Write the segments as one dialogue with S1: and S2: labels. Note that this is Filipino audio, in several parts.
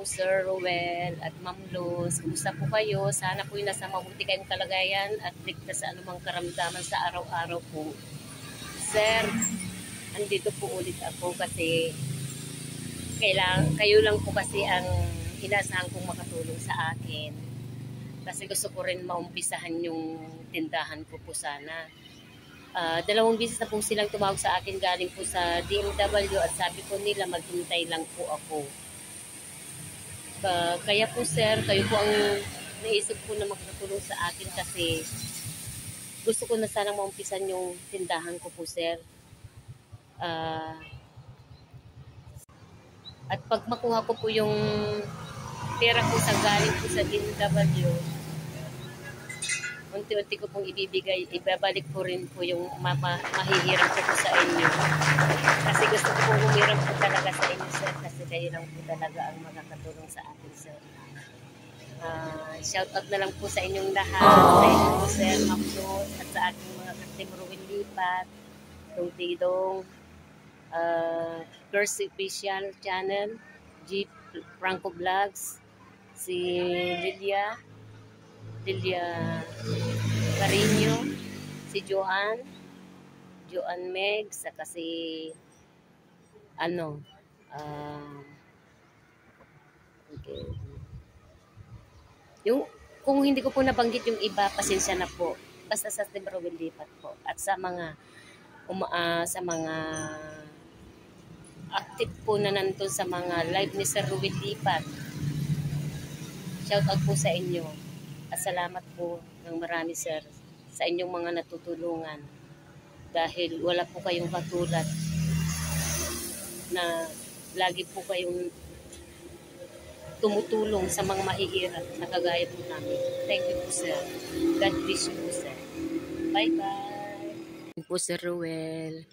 S1: Sir Rowel at Ma'am Luz, kumusta po kayo? Sana po yung nasa mabuti kayong kalagayan at ligtas sa anumang karamdaman sa araw-araw po. Sir, andito po ulit ako kasi kayo lang po kasi ang inaasahan kong makatulong sa akin. Kasi gusto ko rin maumpisahan yung tindahan ko po sana. Dalawang beses na po silang tumawag sa akin galing po sa DMW at sabi po nila maghintay lang po ako. Kaya po sir, kayo po ang naisip ko na makatulong sa akin kasi gusto ko na sanang maumpisan yung tindahan ko po sir. At pag makuha ko po yung pera ko sa galing po sa DMW, unti-unti ko pong ibabalik ko rin po yung mahihirap ko po sa inyo. Kasi gusto ko pong humirap po talaga sa inyo sir, kasi kayo lang po talaga ang makakatulong sa akin sir. Shout out na lang po sa inyong lahat, sa inyo po sir, Ma'am Luz, at sa aking mga kastimuro Lipat, Tong Tidong, Curse Official Channel, G Franco Vlogs, si Lilia Carino, si Joanne Meg, saka si okay. Yung kung hindi ko po nabanggit yung iba, pasensya na po. Basta sa Team Rowel Lipat po at sa mga active po na nandun sa mga live ni Sir Rowel Lipat. Shout out po sa inyo. At salamat po ng marami sir sa inyong mga natutulungan. Dahil wala po kayong katulad na lagi po kayong tumutulong sa mga mahihirap na kagaya po namin. Thank you po sir. God bless you po sir. Bye-bye. Po Sir Rowel.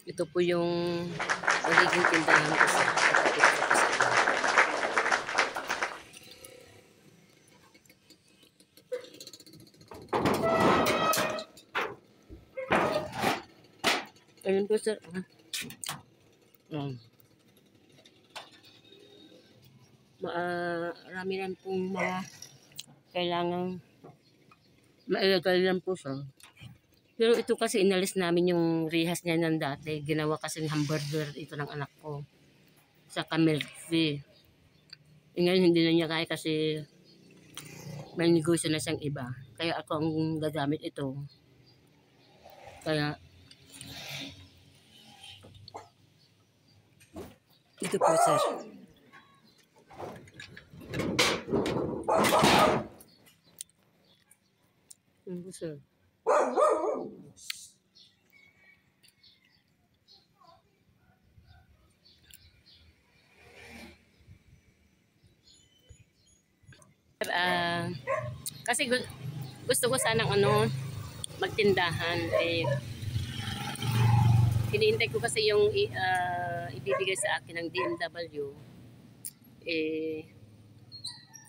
S1: Ito po yung magiging tindahan ko sir. Ayun po sir. Marami lang pong mga kailangan mailagay lang po siya. Pero ito kasi inalis namin yung rehas niya ng dati. Ginawa kasi ng hamburger ito ng anak ko. Sa milk tea. Ngayon hindi na niya kaya kasi may negosyo na siyang iba. Kaya ako ang gagamit ito. Kaya ito po sir. Ito po sir. Kasi gusto ko sanang magtindahan hinihintay ko kasi yung ibibigay sa akin ng DMW.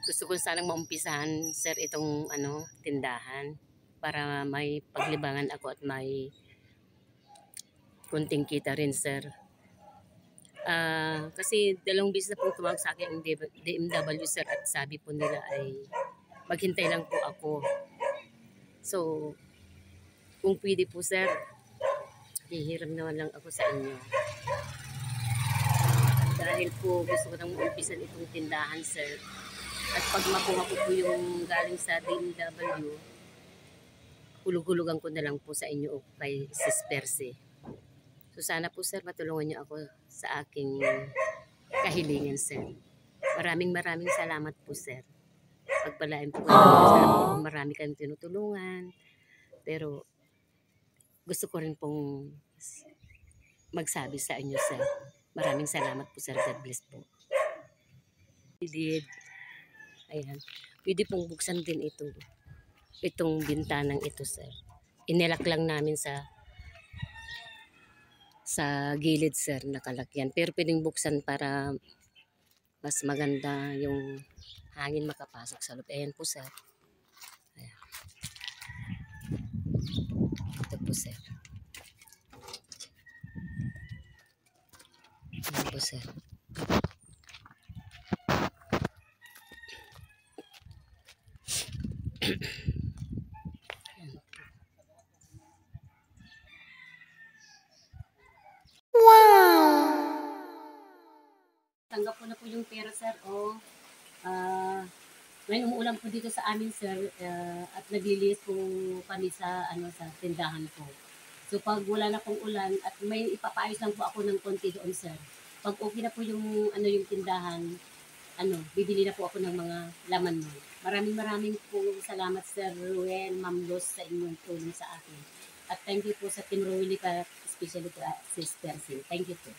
S1: Gusto ko sanang maumpisahan sir itong tindahan para may paglibangan ako at may kunting kita rin sir. Kasi dalawang beses na po tumawag sa akin ang DMW sir at sabi po nila ay maghintay lang po ako. So kung pwede po sir, hihiram naman lang ako sa inyo. Dahil po gusto ko nang maumpisan itong tindahan sir. At pag makuha ko po yung galing sa DMW, hulug-hulugan ko na lang po sa inyo o kay Sis Percy. So sana po sir matulungan niyo ako sa aking kahilingan sir. Maraming salamat po sir. Pagpalain po kayo, marami kayong tinutulungan. Pero gusto ko rin pong magsabi sa inyo sir. Maraming salamat po sir. God bless po. Ayan. Pwede pong buksan din itong bintanang ito sir. Inilak lang namin sa gilid sir, nakalakyan. Pero pwedeng buksan para mas maganda yung hangin makapasok sa loob. Ayan po sir. Ayan. Ito po sir. Ayan po sir. Tanggap ko na po yung pera sir. Ngayon umuulan po dito sa amin sir, at naglilinis po kami sa sa tindahan ko. So pag wala na pong ulan at may ipapaayos lang po ako ng konti doon sir. Pag okay na po yung tindahan, bibili na po ako ng mga laman nun. Maraming po salamat Sir Ruel, Ma'am Los sa inyong tulong sa akin. At thank you po sa Team Ruel, especially po Sis Percy. Thank you po.